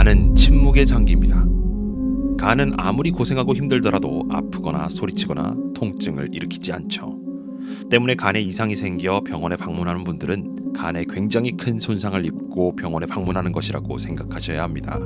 간은 침묵의 장기입니다. 간은 아무리 고생하고 힘들더라도 아프거나 소리치거나 통증을 일으키지 않죠. 때문에 간에 이상이 생겨 병원에 방문하는 분들은 간에 굉장히 큰 손상을 입고 병원에 방문하는 것이라고 생각하셔야 합니다.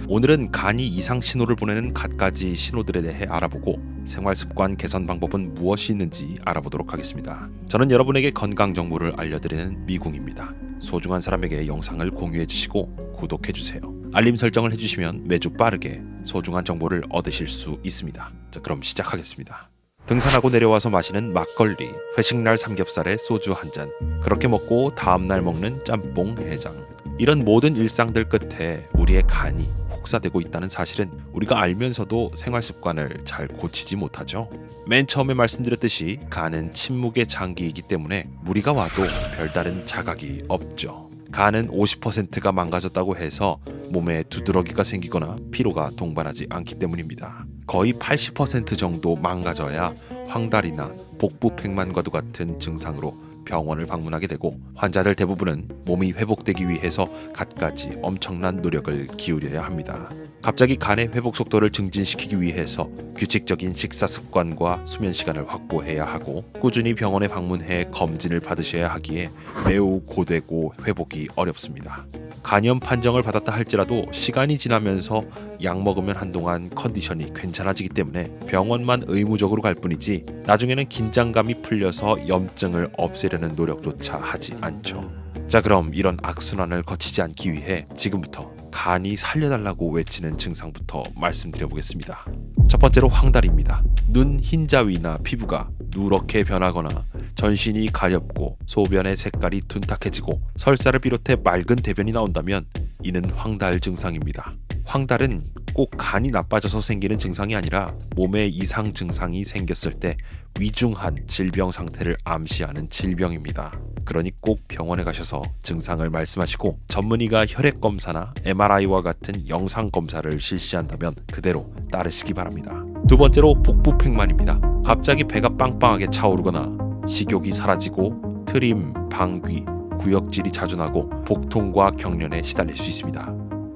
오늘은 간이 이상 신호를 보내는 갖가지 신호들에 대해 알아보고 생활습관 개선 방법은 무엇이 있는지 알아보도록 하겠습니다. 저는 여러분에게 건강 정보를 알려드리는 미궁입니다. 소중한 사람에게 영상을 공유해 주시고 구독해 주세요. 알림 설정을 해주시면 매주 빠르게 소중한 정보를 얻으실 수 있습니다. 자, 그럼 시작하겠습니다. 등산하고 내려와서 마시는 막걸리, 회식날 삼겹살에 소주 한 잔, 그렇게 먹고 다음날 먹는 짬뽕 해장. 이런 모든 일상들 끝에 우리의 간이 혹사되고 있다는 사실은 우리가 알면서도 생활 습관을 잘 고치지 못하죠. 맨 처음에 말씀드렸듯이 간은 침묵의 장기이기 때문에 무리가 와도 별다른 자각이 없죠. 간은 50%가 망가졌다고 해서 몸에 두드러기가 생기거나 피로가 동반하지 않기 때문입니다. 거의 80% 정도 망가져야 황달이나 복부팽만과도 같은 증상으로 병원을 방문하게 되고, 환자들 대부분은 몸이 회복되기 위해서 갖가지 엄청난 노력을 기울여야 합니다. 갑자기 간의 회복 속도를 증진시키기 위해서 규칙적인 식사 습관과 수면 시간을 확보해야 하고 꾸준히 병원에 방문해 검진을 받으셔야 하기에 매우 고되고 회복이 어렵습니다. 간염 판정을 받았다 할지라도 시간이 지나면서 약 먹으면 한동안 컨디션이 괜찮아지기 때문에 병원만 의무적으로 갈 뿐이지 나중에는 긴장감이 풀려서 염증을 없애려는 노력조차 하지 않죠. 자, 그럼 이런 악순환을 거치지 않기 위해 지금부터 간이 살려달라고 외치는 증상부터 말씀드려보겠습니다. 첫 번째로 황달입니다. 눈 흰자위나 피부가 누렇게 변하거나 전신이 가렵고 소변의 색깔이 둔탁해지고 설사를 비롯해 맑은 대변이 나온다면 이는 황달 증상입니다. 황달은 꼭 간이 나빠져서 생기는 증상이 아니라 몸에 이상 증상이 생겼을 때 위중한 질병 상태를 암시하는 질병입니다. 그러니 꼭 병원에 가셔서 증상을 말씀하시고 전문의가 혈액 검사나 MRI와 같은 영상 검사를 실시한다면 그대로 따르시기 바랍니다. 두 번째로 복부팽만입니다. 갑자기 배가 빵빵하게 차오르거나 식욕이 사라지고 트림, 방귀, 구역질이 자주 나고 복통과 경련에 시달릴 수 있습니다.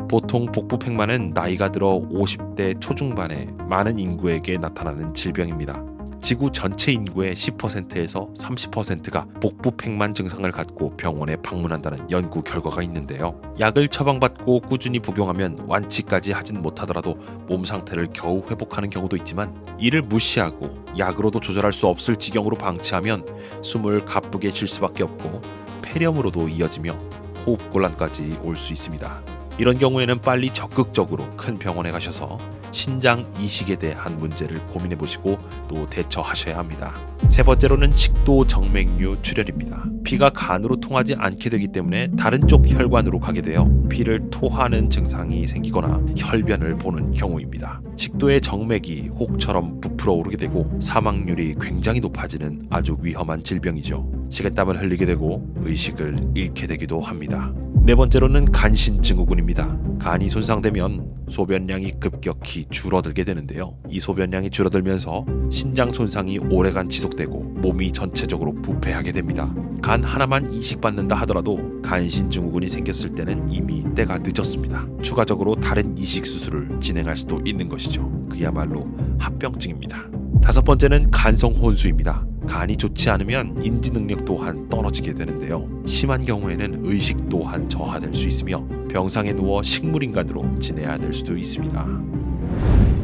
보통 복부팽만은 나이가 들어 50대 초중반의 많은 인구에게 나타나는 질병입니다. 지구 전체 인구의 10%에서 30%가 복부팽만 증상을 갖고 병원에 방문한다는 연구 결과가 있는데요. 약을 처방받고 꾸준히 복용하면 완치까지 하진 못하더라도 몸 상태를 겨우 회복하는 경우도 있지만, 이를 무시하고 약으로도 조절할 수 없을 지경으로 방치하면 숨을 가쁘게 쉴 수밖에 없고 폐렴으로도 이어지며 호흡곤란까지 올 수 있습니다. 이런 경우에는 빨리 적극적으로 큰 병원에 가셔서 신장 이식에 대한 문제를 고민해 보시고 또 대처하셔야 합니다. 세 번째로는 식도 정맥류 출혈입니다. 피가 간으로 통하지 않게 되기 때문에 다른 쪽 혈관으로 가게 되어 피를 토하는 증상이 생기거나 혈변을 보는 경우입니다. 식도의 정맥이 혹처럼 부풀어 오르게 되고 사망률이 굉장히 높아지는 아주 위험한 질병이죠. 식은땀을 흘리게 되고 의식을 잃게 되기도 합니다. 네 번째로는 간신증후군입니다. 간이 손상되면 소변량이 급격히 줄어들게 되는데요. 이 소변량이 줄어들면서 신장 손상이 오래간 지속되고 몸이 전체적으로 부패하게 됩니다. 간 하나만 이식받는다 하더라도 간신증후군이 생겼을 때는 이미 때가 늦었습니다. 추가적으로 다른 이식 수술을 진행할 수도 있는 것이죠. 그야말로 합병증입니다. 다섯 번째는 간성 혼수입니다. 간이 좋지 않으면 인지 능력 또한 떨어지게 되는데요. 심한 경우에는 의식 또한 저하될 수 있으며 병상에 누워 식물인간으로 지내야 될 수도 있습니다.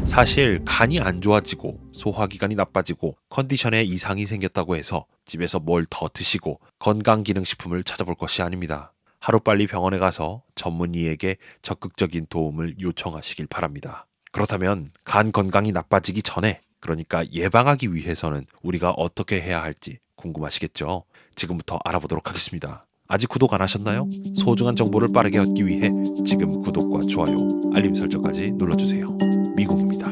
사실 간이 안 좋아지고 소화기관이 나빠지고 컨디션에 이상이 생겼다고 해서 집에서 뭘 더 드시고 건강기능식품을 찾아볼 것이 아닙니다. 하루빨리 병원에 가서 전문의에게 적극적인 도움을 요청하시길 바랍니다. 그렇다면 간 건강이 나빠지기 전에, 그러니까 예방하기 위해서는 우리가 어떻게 해야 할지 궁금하시겠죠? 지금부터 알아보도록 하겠습니다. 아직 구독 안 하셨나요? 소중한 정보를 빠르게 얻기 위해 지금 구독과 좋아요, 알림 설정까지 눌러주세요. 미궁입니다.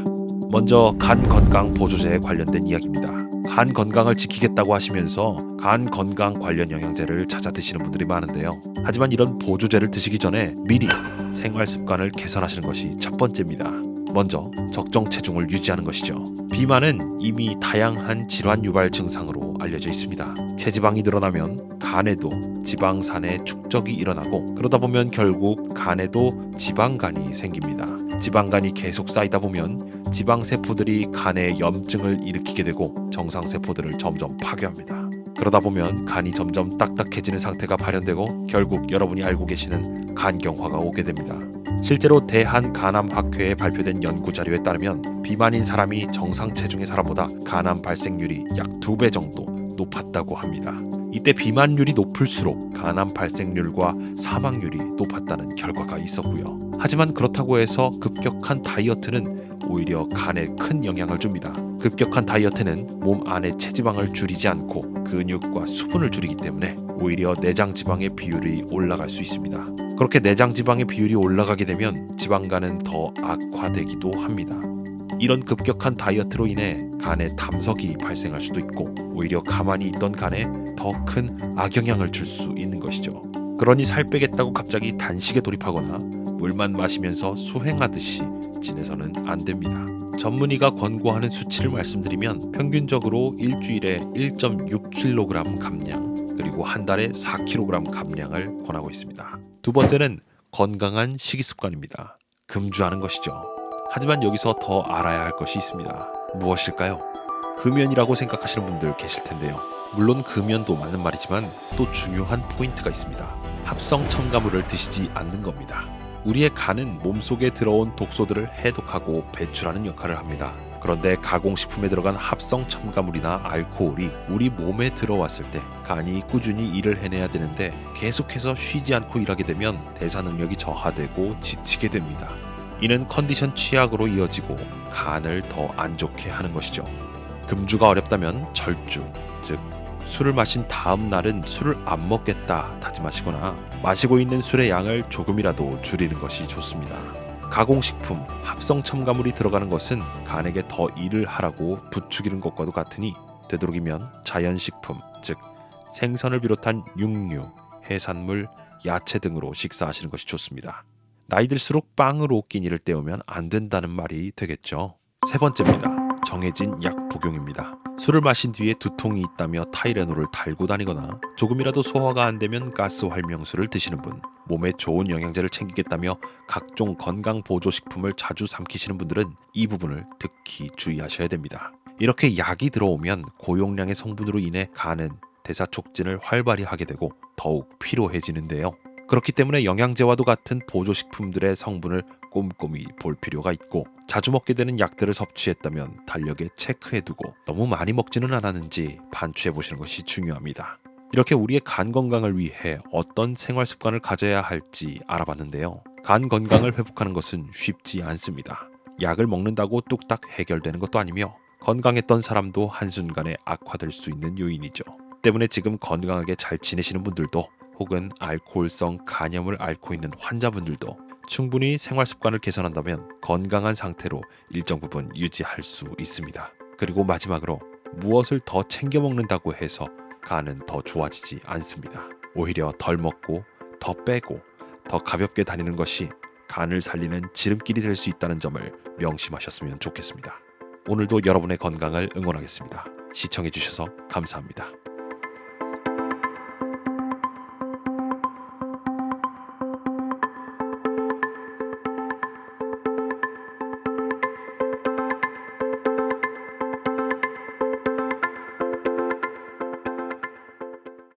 먼저 간 건강 보조제에 관련된 이야기입니다. 간 건강을 지키겠다고 하시면서 간 건강 관련 영양제를 찾아 드시는 분들이 많은데요. 하지만 이런 보조제를 드시기 전에 미리 생활 습관을 개선하시는 것이 첫 번째입니다. 먼저 적정 체중을 유지하는 것이죠. 비만은 이미 다양한 질환 유발 증상으로 알려져 있습니다. 체지방이 늘어나면 간에도 지방산의 축적이 일어나고 그러다 보면 결국 간에도 지방간이 생깁니다. 지방간이 계속 쌓이다 보면 지방세포들이 간에 염증을 일으키게 되고 정상세포들을 점점 파괴합니다. 그러다 보면 간이 점점 딱딱해지는 상태가 발현되고 결국 여러분이 알고 계시는 간경화가 오게 됩니다. 실제로 대한간암학회에 발표된 연구 자료에 따르면 비만인 사람이 정상 체중의 사람보다 간암 발생률이 약 2배 정도 높았다고 합니다. 이때 비만율이 높을수록 간암 발생률과 사망률이 높았다는 결과가 있었고요. 하지만 그렇다고 해서 급격한 다이어트는 오히려 간에 큰 영향을 줍니다. 급격한 다이어트는 몸 안의 체지방을 줄이지 않고 근육과 수분을 줄이기 때문에 오히려 내장 지방의 비율이 올라갈 수 있습니다. 그렇게 내장 지방의 비율이 올라가게 되면 지방간은 더 악화되기도 합니다. 이런 급격한 다이어트로 인해 간에 담석이 발생할 수도 있고 오히려 가만히 있던 간에 더 큰 악영향을 줄 수 있는 것이죠. 그러니 살 빼겠다고 갑자기 단식에 돌입하거나 물만 마시면서 수행하듯이 지내서는 안 됩니다. 전문의가 권고하는 수치를 말씀드리면 평균적으로 일주일에 1.6kg 감량 그리고 한 달에 4kg 감량을 권하고 있습니다. 두 번째는 건강한 식이습관입니다. 금주하는 것이죠. 하지만 여기서 더 알아야 할 것이 있습니다. 무엇일까요? 금연이라고 생각하시는 분들 계실 텐데요. 물론 금연도 맞는 말이지만 또 중요한 포인트가 있습니다. 합성 첨가물을 드시지 않는 겁니다. 우리의 간은 몸속에 들어온 독소들을 해독하고 배출하는 역할을 합니다. 그런데 가공식품에 들어간 합성 첨가물이나 알코올이 우리 몸에 들어왔을 때 간이 꾸준히 일을 해내야 되는데 계속해서 쉬지 않고 일하게 되면 대사 능력이 저하되고 지치게 됩니다. 이는 컨디션 취약으로 이어지고 간을 더 안 좋게 하는 것이죠. 금주가 어렵다면 절주, 즉 술을 마신 다음 날은 술을 안 먹겠다 다짐하시거나 마시고 있는 술의 양을 조금이라도 줄이는 것이 좋습니다. 가공식품, 합성 첨가물이 들어가는 것은 간에게 더 일을 하라고 부추기는 것과도 같으니 되도록이면 자연식품, 즉 생선을 비롯한 육류, 해산물, 야채 등으로 식사하시는 것이 좋습니다. 나이 들수록 빵으로 끼니를 때우면 안 된다는 말이 되겠죠. 세 번째입니다. 정해진 약 복용입니다. 술을 마신 뒤에 두통이 있다며 타이레놀을 달고 다니거나 조금이라도 소화가 안 되면 가스 활명수를 드시는 분, 몸에 좋은 영양제를 챙기겠다며 각종 건강 보조식품을 자주 삼키시는 분들은 이 부분을 특히 주의하셔야 됩니다. 이렇게 약이 들어오면 고용량의 성분으로 인해 간은 대사 촉진을 활발히 하게 되고 더욱 피로해지는데요. 그렇기 때문에 영양제와도 같은 보조식품들의 성분을 꼼꼼히 볼 필요가 있고 자주 먹게 되는 약들을 섭취했다면 달력에 체크해두고 너무 많이 먹지는 않았는지 반추해보시는 것이 중요합니다. 이렇게 우리의 간 건강을 위해 어떤 생활 습관을 가져야 할지 알아봤는데요. 간 건강을 회복하는 것은 쉽지 않습니다. 약을 먹는다고 뚝딱 해결되는 것도 아니며 건강했던 사람도 한순간에 악화될 수 있는 요인이죠. 때문에 지금 건강하게 잘 지내시는 분들도 혹은 알코올성 간염을 앓고 있는 환자분들도 충분히 생활 습관을 개선한다면 건강한 상태로 일정 부분 유지할 수 있습니다. 그리고 마지막으로 무엇을 더 챙겨 먹는다고 해서 간은 더 좋아지지 않습니다. 오히려 덜 먹고 더 빼고 더 가볍게 다니는 것이 간을 살리는 지름길이 될 수 있다는 점을 명심하셨으면 좋겠습니다. 오늘도 여러분의 건강을 응원하겠습니다. 시청해 주셔서 감사합니다.